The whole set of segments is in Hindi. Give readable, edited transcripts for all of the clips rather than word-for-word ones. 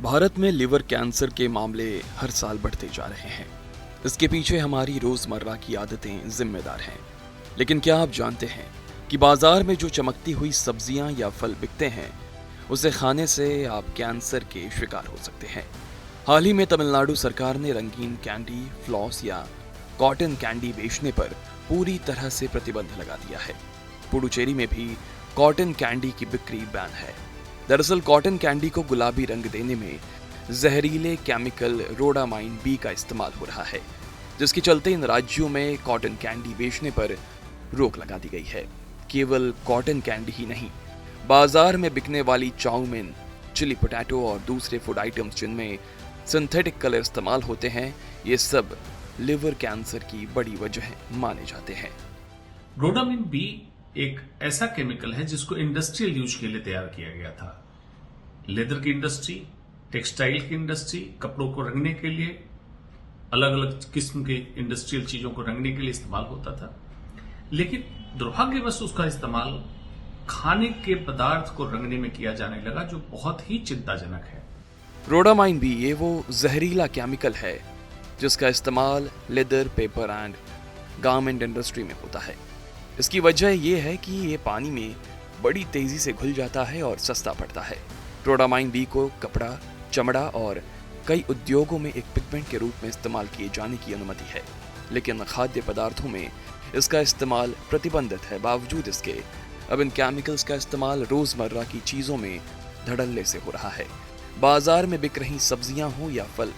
भारत में लिवर कैंसर के मामले हर साल बढ़ते जा रहे हैं। इसके पीछे हमारी रोजमर्रा की आदतें जिम्मेदार हैं। लेकिन क्या आप जानते हैं कि बाजार में जो चमकती हुई सब्जियां या फल बिकते हैं, उसे खाने से आप कैंसर के शिकार हो सकते हैं। हाल ही में तमिलनाडु सरकार ने रंगीन कैंडी, फ्लॉस या कॉटन कैंडी बेचने पर पूरी तरह से प्रतिबंध लगा दिया है। पुडुचेरी में भी कॉटन कैंडी की बिक्री बैन है। दरअसल कॉटन कैंडी को गुलाबी रंग देने में जहरीले केमिकल रोडामाइन बी का इस्तेमाल हो रहा है, जिसके चलते इन राज्यों में कॉटन कैंडी बेचने पर रोक लगा दी गई है। केवल कॉटन कैंडी ही नहीं, बाजार में बिकने वाली चाउमीन, चिली पोटैटो और दूसरे फूड आइटम्स जिनमें सिंथेटिक कलर इस्तेमाल होते हैं, ये सब लिवर कैंसर की बड़ी वजह माने जाते हैं। रोडामाइन बी एक ऐसा केमिकल है जिसको इंडस्ट्रियल यूज के लिए तैयार किया गया था। लेदर की इंडस्ट्री, टेक्सटाइल की इंडस्ट्री, कपड़ों को रंगने के लिए, अलग अलग किस्म के इंडस्ट्रियल चीजों को रंगने के लिए इस्तेमाल होता था। लेकिन दुर्भाग्यवश उसका इस्तेमाल खाने के पदार्थ को रंगने में किया जाने लगा, जो बहुत ही चिंताजनक है। रोडामाइन बी ये वो जहरीला केमिकल है जिसका इस्तेमाल leather, paper and garment industry में होता है। इसकी वजह यह है कि ये पानी में बड़ी तेजी से घुल जाता है और सस्ता पड़ता है। रोडामाइन बी को कपड़ा, चमड़ा और कई उद्योगों में एक पिगमेंट के रूप में इस्तेमाल किए जाने की अनुमति है, लेकिन खाद्य पदार्थों में इसका इस्तेमाल प्रतिबंधित है। बावजूद इसके अब इन केमिकल्स का इस्तेमाल रोजमर्रा की चीजों में धड़ल्ले से हो रहा है। बाजार में बिक रही सब्जियां हो या फल,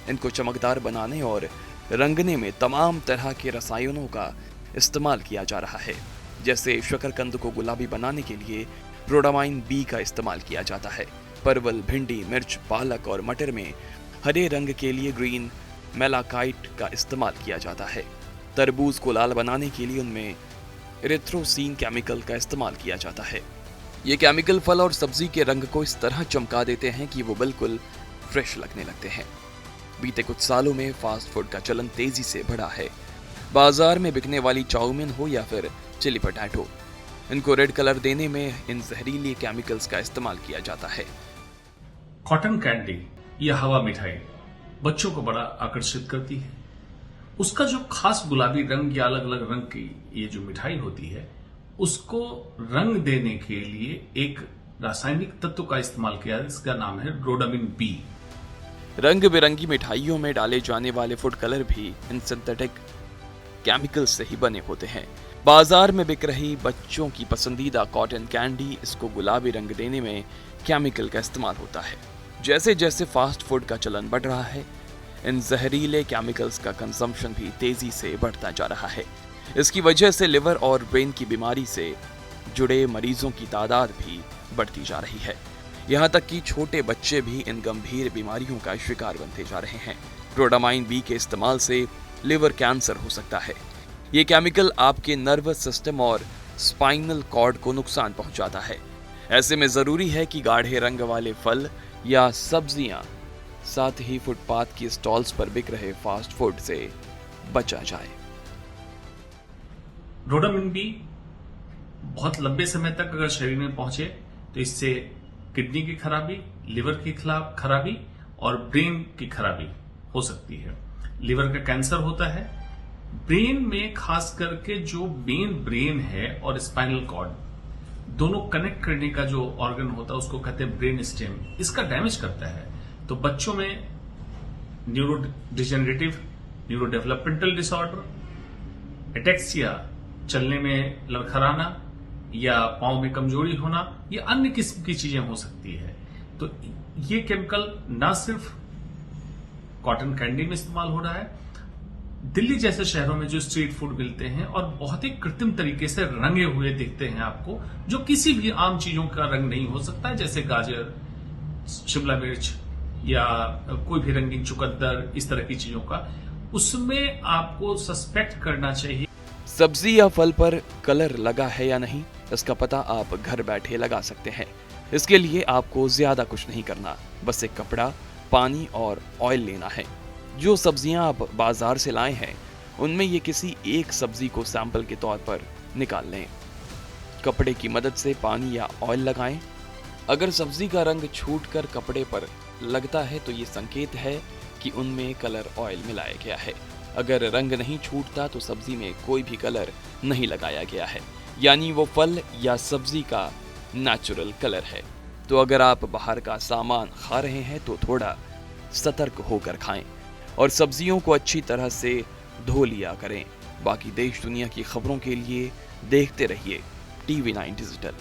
इनको चमकदार बनाने और रंगने में तमाम तरह के रसायनों का इस्तेमाल किया जा रहा है। जैसे शकरकंद को गुलाबी बनाने के लिए रोडामाइन बी का इस्तेमाल किया जाता है। परवल, भिंडी, मिर्च, पालक और मटर में हरे रंग के लिए ग्रीन मेलाकाइट का इस्तेमाल किया जाता है। तरबूज को लाल बनाने के लिए उनमें इरिथ्रोसिन केमिकल का इस्तेमाल किया जाता है। ये केमिकल फल और सब्जी के रंग को इस तरह चमका देते हैं कि वो बिल्कुल फ्रेश लगने लगते हैं। बीते कुछ सालों में फास्ट फूड का चलन तेजी से बढ़ा है। बाजार में बिकने वाली चाउमीन हो या फिर चिली पोटैटो, इनको रेड कलर देने में इन जहरीले केमिकल्स का इस्तेमाल किया जाता है। कॉटन कैंडी या हवा मिठाई बच्चों को बड़ा आकर्षित करती है। उसका जो खास गुलाबी रंग या अलग अलग रंग की ये जो मिठाई होती है, उसको रंग देने के लिए एक रासायनिक तत्व का इस्तेमाल किया है, इसका नाम है रोडामाइन बी। रंग बिरंगी मिठाइयों में डाले जाने वाले फूड कलर भी इन सिंथेटिक केमिकल्स से ही बने होते हैं। बाजार में बिक रही बच्चों की पसंदीदा कॉटन कैंडी, इसको गुलाबी रंग देने में केमिकल का इस्तेमाल होता है। जैसे जैसे फास्ट फूड का चलन बढ़ रहा है, इन जहरीले केमिकल्स का कंजम्पशन भी तेजी से बढ़ता जा रहा है। इसकी वजह से लिवर और ब्रेन की बीमारी से जुड़े मरीजों की तादाद भी बढ़ती जा रही है। यहाँ तक कि छोटे बच्चे भी इन गंभीर बीमारियों का शिकार बनते जा रहे हैं। रोडामाइन बी के इस्तेमाल से लिवर कैंसर हो सकता है। ये केमिकल आपके नर्वस सिस्टम और स्पाइनल कॉर्ड को नुकसान पहुंचाता है। ऐसे में जरूरी है कि गाढ़े रंग वाले फल या सब्जियां, साथ ही फुटपाथ की स्टॉल्स पर बिक रहे फास्ट फूड से बचा जाए। रोडामाइन बी बहुत लंबे समय तक अगर शरीर में पहुंचे तो इससे किडनी की खराबी, लिवर की खराबी और ब्रेन की खराबी हो सकती है। लिवर का कैंसर होता है। ब्रेन में खास करके जो मेन ब्रेन है और स्पाइनल कॉर्ड, दोनों कनेक्ट करने का जो ऑर्गन होता है, उसको कहते हैं ब्रेन स्टेम, इसका डैमेज करता है। तो बच्चों में neuro degenerative, neuro developmental disorder, ataxia, चलने में लड़खड़ाना या पांव में कमजोरी होना, ये अन्य किस्म की चीजें हो सकती है। तो ये केमिकल ना सिर्फ कॉटन कैंडी में इस्तेमाल हो रहा है, दिल्ली जैसे शहरों में जो स्ट्रीट फूड मिलते हैं और बहुत ही कृत्रिम तरीके से रंगे हुए दिखते हैं आपको, जो किसी भी आम चीजों का रंग नहीं हो सकता है, जैसे गाजर, शिमला मिर्च या कोई भी रंगीन चुकंदर, इस तरह की चीजों का, उसमें आपको सस्पेक्ट करना चाहिए। सब्जी या फल पर कलर लगा है या नहीं, इसका पता आप घर बैठे लगा सकते हैं। इसके लिए आपको ज्यादा कुछ नहीं करना, बस एक कपड़ा, पानी और ऑयल लेना है। जो सब्जियां आप बाजार से लाए हैं, उनमें ये किसी एक सब्जी को सैंपल के तौर पर निकाल लें। कपड़े की मदद से पानी या ऑयल लगाएं। अगर सब्जी का रंग छूटकर कपड़े पर लगता है तो ये संकेत है कि उनमें कलर ऑयल मिलाया गया है। अगर रंग नहीं छूटता तो सब्जी में कोई भी कलर नहीं लगाया गया है, यानी वो फल या सब्जी का नेचुरल कलर है। तो अगर आप बाहर का सामान खा रहे हैं तो थोड़ा सतर्क होकर खाएं और सब्जियों को अच्छी तरह से धो लिया करें। बाकी देश दुनिया की खबरों के लिए देखते रहिए TV9 डिजिटल।